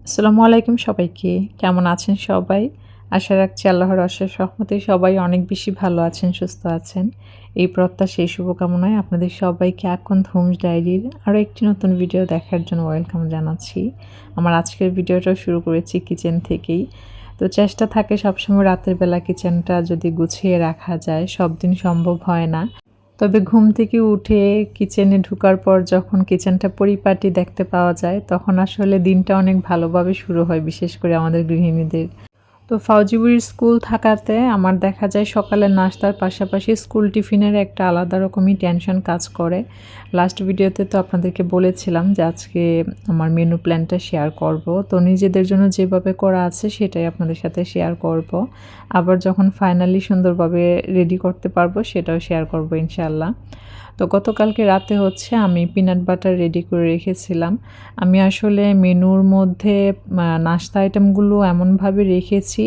আসসালামু আলাইকুম সবাইকে। কেমন আছেন সবাই? আশা রাখছি আল্লাহর অশেষ রহমতে সবাই অনেক বেশি ভালো আছেন, সুস্থ আছেন। এই প্রত্যাশা এই শুভকামনায় আপনাদের সবাইকে আকন্দ হোমস ডায়েরির আরও একটি নতুন ভিডিও দেখার জন্য ওয়েলকাম জানাচ্ছি। আমার আজকের ভিডিওটা শুরু করেছি কিচেন থেকেই। তো চেষ্টা থাকে সবসময় রাতের বেলা কিচেনটা যদি গুছিয়ে রাখা যায়, সব দিন সম্ভব হয় না। তবে ঘুম থেকে উঠে কিচেনে ঢোকার পর যখন কিচেনটা পরিপাটি দেখতে পাওয়া যায়, তখন আসলে দিনটা অনেক ভালোভাবে শুরু হয়, বিশেষ করে আমাদের গৃহিণীদের। তো ফাউজিবুড়ির স্কুল থাকাতে আমার দেখা যায় সকালের নাস্তার পাশাপাশি স্কুল টিফিনের একটা আলাদা রকমই টেনশন কাজ করে। লাস্ট ভিডিওতে তো আপনাদেরকে বলেছিলাম যে আজকে আমার মেনু প্ল্যানটা শেয়ার করব। তো নিজেদের জন্য যেভাবে করা আছে সেটাই আপনাদের সাথে শেয়ার করব। আবার যখন ফাইনালি সুন্দরভাবে রেডি করতে পারবো সেটাও শেয়ার করব ইনশাআল্লাহ। তো গতকালকে রাতে হচ্ছে আমি পিনাট বাটার রেডি করে রেখেছিলাম। আমি আসলে মেনুর মধ্যে নাস্তা আইটেমগুলো এমনভাবে রেখেছি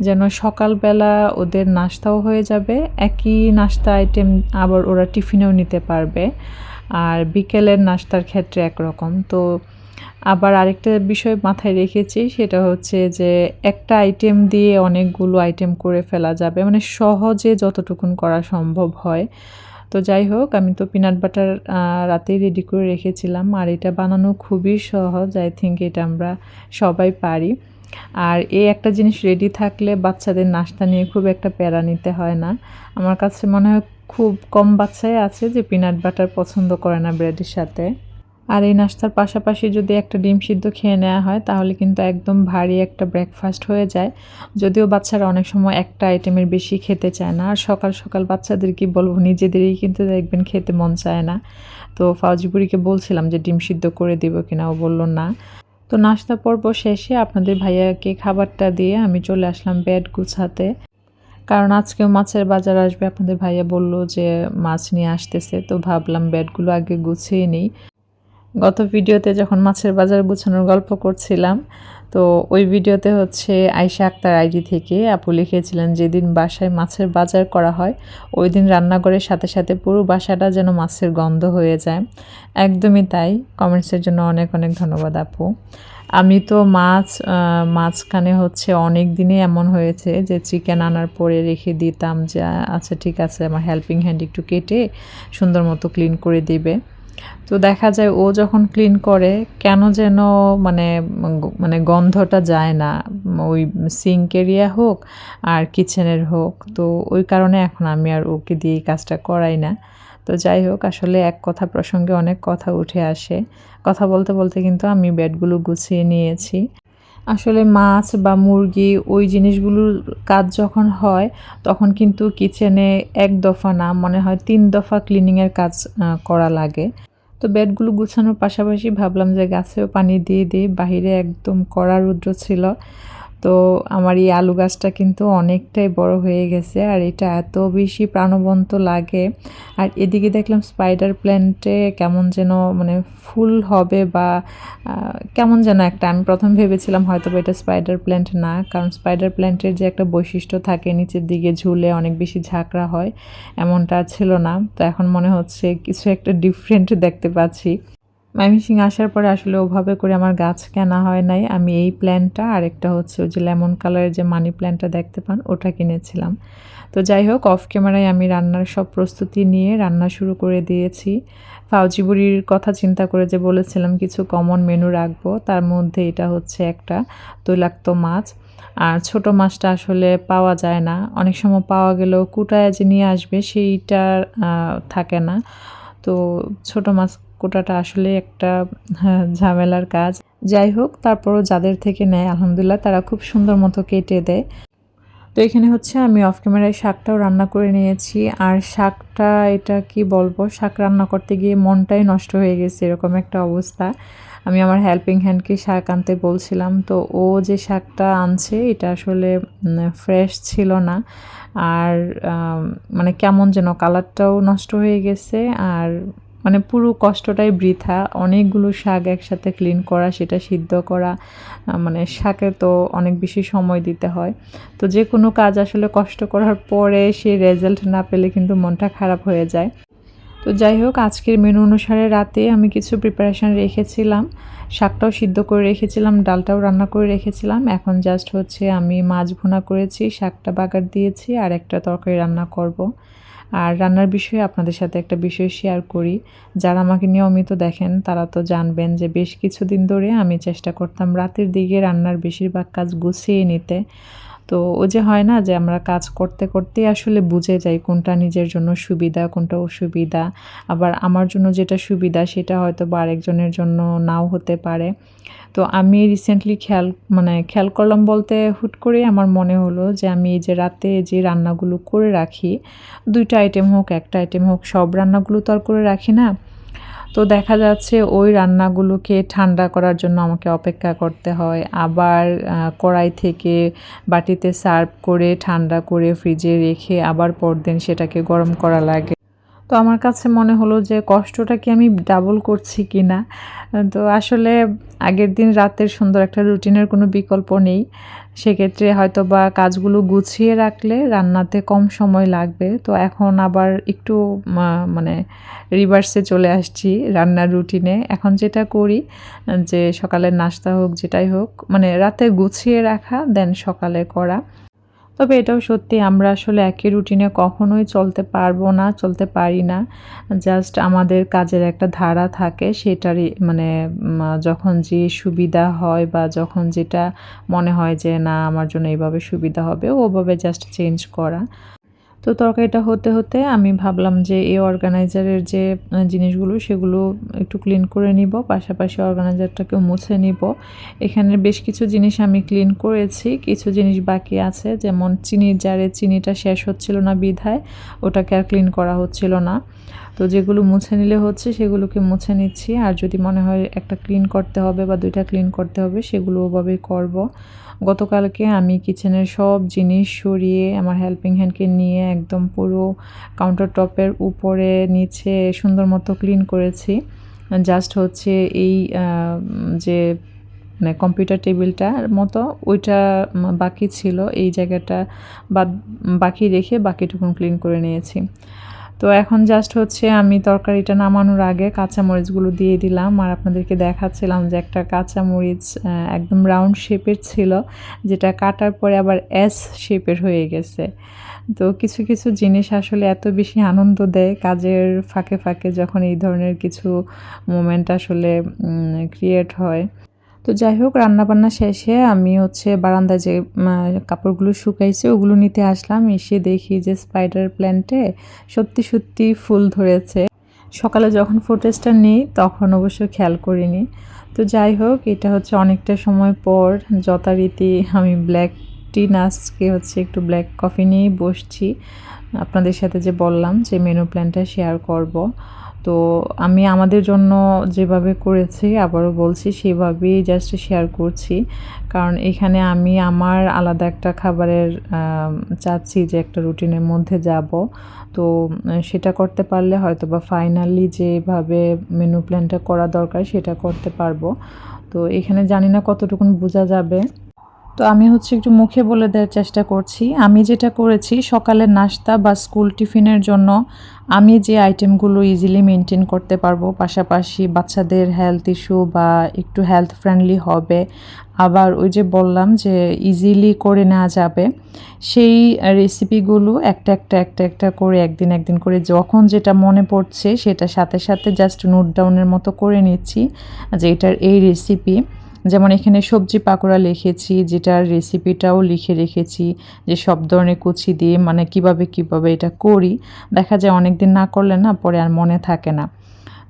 যেন সকালবেলা ওদের নাস্তাও হয়ে যাবে, একই নাস্তা আইটেম আবার ওরা টিফিনেও নিতে পারবে। আর বিকেলের নাস্তার ক্ষেত্রে একরকম। তো আবার আরেকটা বিষয় মাথায় রেখেছি, সেটা হচ্ছে যে একটা আইটেম দিয়ে অনেকগুলো আইটেম করে ফেলা যাবে, মানে সহজে যতটুকুন করা সম্ভব হয়। তো যাই হোক, আমি তো পিনাট বাটার রাতেই রেডি করে রেখেছিলাম। আর এটা বানানো খুবই সহজ। আই থিংক এটা আমরা সবাই পারি। আর এই একটা জিনিস রেডি থাকলে বাচ্চাদের নাস্তা নিয়ে খুব একটা প্যারা নিতে হয় না। আমার কাছে মনে হয় খুব কম বাচ্চাই আছে যে পিনাট বাটার পছন্দ করে না ব্রেডের সাথে। আর এই নাস্তার পাশাপাশি যদি একটা ডিম সিদ্ধ খেয়ে নেওয়া হয় তাহলে কিন্তু একদম ভারী একটা ব্রেকফাস্ট হয়ে যায়। যদিও বাচ্চারা অনেক সময় একটা আইটেমের বেশি খেতে চায় না। আর সকাল সকাল বাচ্চাদের কি বলবো, নিজেদেরই কিন্তু দেখবেন খেতে মন চায় না। তো ফাউজিপুরিকে বলছিলাম যে ডিম সিদ্ধ করে দিব কিনা, ও বলল না। তো নাস্তা পর্ব শেষে আপনাদের ভাইয়াকে খাবারটা দিয়ে আমি চলে আসলাম বেড গুছাতে। কারণ আজকেও মাছের বাজার আসবে, আপনাদের ভাইয়া বলল যে মাছ নিয়ে আসতেছে। তো ভাবলাম বেডগুলো আগে গুছিয়ে নিই। গত ভিডিওতে যখন মাছের বাজার গুছানোর গল্প করছিলাম, তো ওই ভিডিওতে হচ্ছে আয়েশা আক্তার আইডি থেকে আপু লিখেছিলেন যেদিন বাসায় মাছের বাজার করা হয় ওই দিন রান্নাঘরের সাথে সাথে পুরো বাসাটা যেন মাছের গন্ধ হয়ে যায়। একদমই তাই। কমেন্টসের জন্য অনেক অনেক ধন্যবাদ আপু। আমি তো মাঝখানে হচ্ছে অনেক দিনই এমন হয়েছে যে চিকেন আনার পরে রেখে দিতাম যে আচ্ছা ঠিক আছে, আমার হেল্পিং হ্যান্ড একটু কেটে সুন্দর মতো ক্লিন করে দিবে। তো দেখা যায় ও যখন ক্লিন করে কেন যেন মানে মানে গন্ধটা যায় না, ওই সিঙ্ক এরিয়া হোক আর কিচেনের হোক। তো ওই কারণে এখন আমি আর ওকে দিয়ে এই কাজটা করাই না। তো যাই হোক, আসলে এক কথা প্রসঙ্গে অনেক কথা উঠে আসে। কথা বলতে বলতে কিন্তু আমি বেডগুলো গুছিয়ে নিয়েছি। আসলে মাছ বা মুরগি ওই জিনিসগুলোর কাজ যখন হয় তখন কিন্তু কিচেনে এক দফা না, মনে হয় ৩ দফা ক্লিনিংয়ের কাজ করা লাগে। তো বেডগুলো গুছানোর পাশাপাশি ভাবলাম যে গাছেও পানি দিয়ে দিই। বাহিরে একদম কড়া রৌদ্র ছিল। তো আমার এই আলু গাছটা কিন্তু অনেকটাই বড় হয়ে গেছে আর এটা এত বেশি প্রাণবন্ত লাগে। আর এদিকে দেখলাম স্পাইডার প্ল্যান্টে কেমন যেন মানে ফুল হবে বা কেমন যেন একটা, আমি প্রথম ভেবেছিলাম হয়তো এটা স্পাইডার প্ল্যান্ট না, কারণ স্পাইডার প্ল্যান্টের যে একটা বৈশিষ্ট্য থাকে নিচের দিকে ঝুলে অনেক বেশি ঝাঁকড়া হয়, এমনটা ছিল না। তো এখন মনে হচ্ছে কিছু একটা ডিফারেন্ট দেখতে পাচ্ছি। ময়মনসিং আসার পরে আসলে ওভাবে করে আমার গাছ কেনা হয় নাই। আমি এই প্ল্যান্টটা আর একটা হচ্ছে ওই যে লেমন কালারের যে মানি প্ল্যান্টটা দেখতে পান ওটা কিনেছিলাম। তো যাই হোক, অফ ক্যামেরায় আমি রান্নার সব প্রস্তুতি নিয়ে রান্না শুরু করে দিয়েছি। ফাউজি বুড়ির কথা চিন্তা করে যে বলেছিলাম কিছু কমন মেনু রাখবো, তার মধ্যে এটা হচ্ছে একটা তৈলাক্ত মাছ। আর ছোট মাছটা আসলে পাওয়া যায় না, অনেক সময় পাওয়া গেলেও কুটায় যে নিয়ে আসবে সেইটা থাকে না। তো ছোট মাছ কোটাটা আসলে একটা ঝামেলার কাজ। যাই হোক, তারপরও যাদের থেকে নেয় আলহামদুলিল্লাহ তারা খুব সুন্দর মতো কেটে দেয়। তো এখানে হচ্ছে আমি অফ ক্যামেরায় শাকটাও রান্না করে নিয়েছি। আর শাকটা এটা কি বলবো, শাক রান্না করতে গিয়ে মনটাই নষ্ট হয়ে গেছে, এরকম একটা অবস্থা। আমি আমার হেল্পিং হ্যান্ডকে শাক আনতে বলছিলাম, তো ও যে শাকটা আনছে এটা আসলে ফ্রেশ ছিল না। আর মানে কেমন যেন কালারটাও নষ্ট হয়ে গেছে। আর মানে পুরো কষ্টটাই বৃথা। অনেকগুলো শাক একসাথে ক্লিন করা, সেটা সিদ্ধ করা, মানে শাকে তো অনেক বেশি সময় দিতে হয়। তো যে কোনো কাজ আসলে কষ্ট করার পরে সেই রেজাল্ট না পেলে কিন্তু মনটা খারাপ হয়ে যায়। তো তো যাই হোক, আজকের মেনু অনুসারে রাতে আমি কিছু প্রিপারেশান রেখেছিলাম, শাকটাও সিদ্ধ করে রেখেছিলাম, ডালটাও রান্না করে রেখেছিলাম। এখন জাস্ট হচ্ছে আমি মাছ ভুনা করেছি, শাকটা বাগার দিয়েছি, আর একটা তরকারি রান্না করব। আর রান্নার বিষয়ে আপনাদের সাথে একটা বিষয় শেয়ার করি। যারা আমাকে নিয়মিত দেখেন তারা তো জানবেন যে বেশ কিছুদিন ধরে আমি চেষ্টা করতাম রাতের দিকে রান্নার বেশিরভাগ কাজ গুছিয়ে নিতে। তো ওই যে হয় না যে আমরা কাজ করতে করতেই আসলে বুঝে যাই কোনটা নিজের জন্য সুবিধা, কোনটা অসুবিধা। আবার আমার জন্য যেটা সুবিধা সেটা হয়তো বা আরেকজনের জন্য নাও হতে পারে। তো আমি রিসেন্টলি খেয়াল করলাম বলতে হুট করেই আমার মনে হলো যে আমি এই যে রাতে যে রান্নাগুলো করে রাখি, ২ টা আইটেম হোক, ১ টা আইটেম হোক, সব রান্নাগুলো তো আর করে রাখি না। তো দেখা যাচ্ছে ওই রান্নাগুলোকে ঠান্ডা করার জন্য আমাকে অপেক্ষা করতে হয়। আবার কড়াই থেকে বাটিতে সার্ভ করে ঠান্ডা করে ফ্রিজে রেখে আবার পরদিন সেটাকে গরম করা লাগে। তো আমার কাছে মনে হলো যে কষ্টটা কি আমি ডাবল করছি কিনা। তো আসলে আগের দিন রাতের সুন্দর একটা রুটিনের কোনো বিকল্প নেই। সেক্ষেত্রে হয়তোবা কাজগুলো গুছিয়ে রাখলে রান্নাতে কম সময় লাগবে। তো এখন আবার একটু মানে রিভার্সে চলে আসছি রান্নার রুটিনে। এখন যেটা করি যে সকালের নাস্তা হোক, যেটাই হোক, মানে রাতে গুছিয়ে রাখা, দেন সকালে করা। তবে এটাও সত্যি আমরা আসলে একই রুটিনে কখনোই চলতে পারবো না, চলতে পারি না। জাস্ট আমাদের কাজের একটা ধারা থাকে, সেটারই মানে যখন যে সুবিধা হয় বা যখন যেটা মনে হয় যে না আমার জন্য এইভাবে সুবিধা হবে, ওভাবে জাস্ট চেঞ্জ করা। তো তরকারিটা হতে হতে আমি ভাবলাম যে এই অর্গানাইজারের যে জিনিসগুলো সেগুলো একটু ক্লিন করে নিব, পাশাপাশি অর্গানাইজারটাকেও মুছে নিব। এখানে বেশ কিছু জিনিস আমি ক্লিন করেছি, কিছু জিনিস বাকি আছে, যেমন চিনির জারে চিনিটা শেষ হচ্ছিল না বিধায় ওটাকে আর ক্লিন করা হচ্ছিল না। তো যেগুলো মুছে নিলে হচ্ছে সেগুলোকে মুছে নিচ্ছি, আর যদি মনে হয় একটা ক্লিন করতে হবে বা 2টা ক্লিন করতে হবে সেগুলো ওভাবেই করব। গতকালকে আমি কিচেনের সব জিনিস সরিয়ে আমার হেল্পিং হ্যান্ডকে নিয়ে একদম পুরো কাউন্টার টপের উপরে নিচে সুন্দর মতো ক্লিন করেছি। জাস্ট হচ্ছে এই যে মানে কম্পিউটার টেবিলটার মতো ওইটা বাকি ছিল, এই জায়গাটা বাকি রেখে বাকিটুকুন ক্লিন করে নিয়েছি। তো এখন জাস্ট হচ্ছে আমি তরকারিটা নামানোর আগে কাঁচামরিচগুলো দিয়ে দিলাম, আর আপনাদেরকে দেখাচ্ছিলাম যে একটা কাঁচামরিচ একদম রাউন্ড শেপের ছিল, যেটা কাটার পরে আবার এস শেপের হয়ে গেছে। তো কিছু কিছু জিনিস আসলে এত বেশি আনন্দ দেয় কাজের ফাঁকে ফাঁকে যখন এই ধরনের কিছু মোমেন্ট আসলে ক্রিয়েট হয়। তো যাই হোক, রান্নাবান্না শেষে আমি হচ্ছে বারান্দায় যে কাপড়গুলো শুকাইছে ওগুলো নিতে আসলাম। এসে দেখি যে স্পাইডার প্ল্যান্টে সত্যি সত্যি ফুল ধরেছে। সকালে যখন ফুটেজটা নিই তখন অবশ্য খেয়াল করিনি। তো যাই হোক, এটা হচ্ছে অনেকটা সময় পর যথারীতি আমি ব্ল্যাক টি না আজকে হচ্ছে একটু ব্ল্যাক কফি নিয়েই বসছি। আপনাদের সাথে যে বললাম যে মেনু প্ল্যানটা শেয়ার করব। তো আমি আমাদের জন্য যেভাবে করেছি আবারও বলছি সেভাবেই জাস্ট শেয়ার করছি। কারণ এখানে আমি আমার আলাদা একটা খাবারের চাচ্ছি যে একটা রুটিনের মধ্যে যাব। তো সেটা করতে পারলে হয়তোবা ফাইনালি যেভাবে মেনু প্ল্যানটা করা দরকার সেটা করতে পারবো। তো এখানে জানি না কতটুকুন বোঝা যাবে। তো আমি হচ্ছে একটু মুখে বলে দেওয়ার চেষ্টা করছি। আমি যেটা করেছি সকালের নাস্তা বা স্কুল টিফিনের জন্য আমি যে আইটেমগুলো ইজিলি মেনটেন করতে পারবো, পাশাপাশি বাচ্চাদের হেলথ ইস্যু বা একটু হেলথ ফ্রেন্ডলি হবে, আবার ওই যে বললাম যে ইজিলি করে নেওয়া যাবে, সেই রেসিপিগুলো একটা করে একদিন করে যখন যেটা মনে পড়ছে সেটা সাথে সাথে জাস্ট নোট ডাউনের মতো করে নিচ্ছি যে এটার এই রেসিপি। যেমন এখানে সবজি পাকোড়া লিখেছি, যেটার রেসিপিটাও লিখে রেখেছি যে সব ধরনের কুচি দিয়ে মানে কিভাবে এটা করি। দেখা যায় অনেক দিন না করলে না পরে আর মনে থাকে না।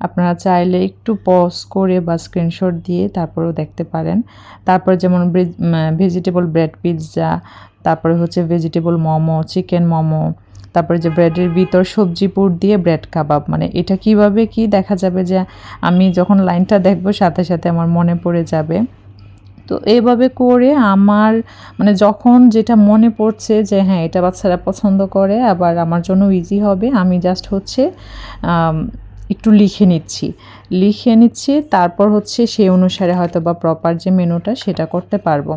আপনারা চাইলে একটু পজ করে বা স্ক্রিনশট দিয়ে তারপরেও দেখতে পারেন। তারপরে যেমন ভেজিটেবল ব্রেড পিৎজা, তারপরে হচ্ছে ভেজিটেবল মোমো, চিকেন মোমো, তারপরে যে ব্রেডের ভিতর সবজি পুর দিয়ে ব্রেড কাবাব, মানে এটা কিভাবে কি দেখা যাবে যে আমি যখন লাইনটা দেখবো সাথে সাথে আমার মনে পড়ে যাবে। তো এইভাবে করে আমার মানে যখন যেটা মনে পড়ছে যে হ্যাঁ এটা বাচ্চারা পছন্দ করে আবার আমার জন্য ইজি হবে, আমি জাস্ট হচ্ছে একটু লিখে নিচ্ছি, তারপর হচ্ছে সেই অনুসারে হয়তো বা প্রপার যে মেনুটা সেটা করতে পারবো।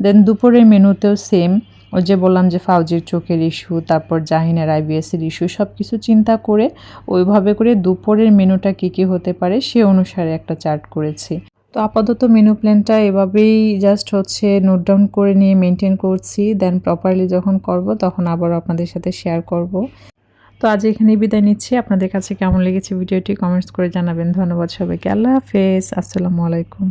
দেন দুপুরের মেনুতেও সেম, ওই যে বললাম যে ফাউজির চোখের ইস্যু, তারপর জাহিনের আইবিএসের ইস্যু, সব কিছু চিন্তা করে ওইভাবে করে দুপুরের মেনুটা কী কী হতে পারে সে অনুসারে একটা চার্ট করেছি। তো আপাতত মেনু প্ল্যানটা এভাবেই জাস্ট হচ্ছে নোট ডাউন করে নিয়ে মেনটেন করছি, দেন প্রপারলি যখন করব তখন আবারও আপনাদের সাথে শেয়ার করব। তো আজ এখানেই বিদায় নিচ্ছি। আপনাদের কাছে কেমন লেগেছে ভিডিওটি কমেন্টস করে জানাবেন। ধন্যবাদ সবাইকে। আল্লাহ হাফেজ। আসসালামু আলাইকুম।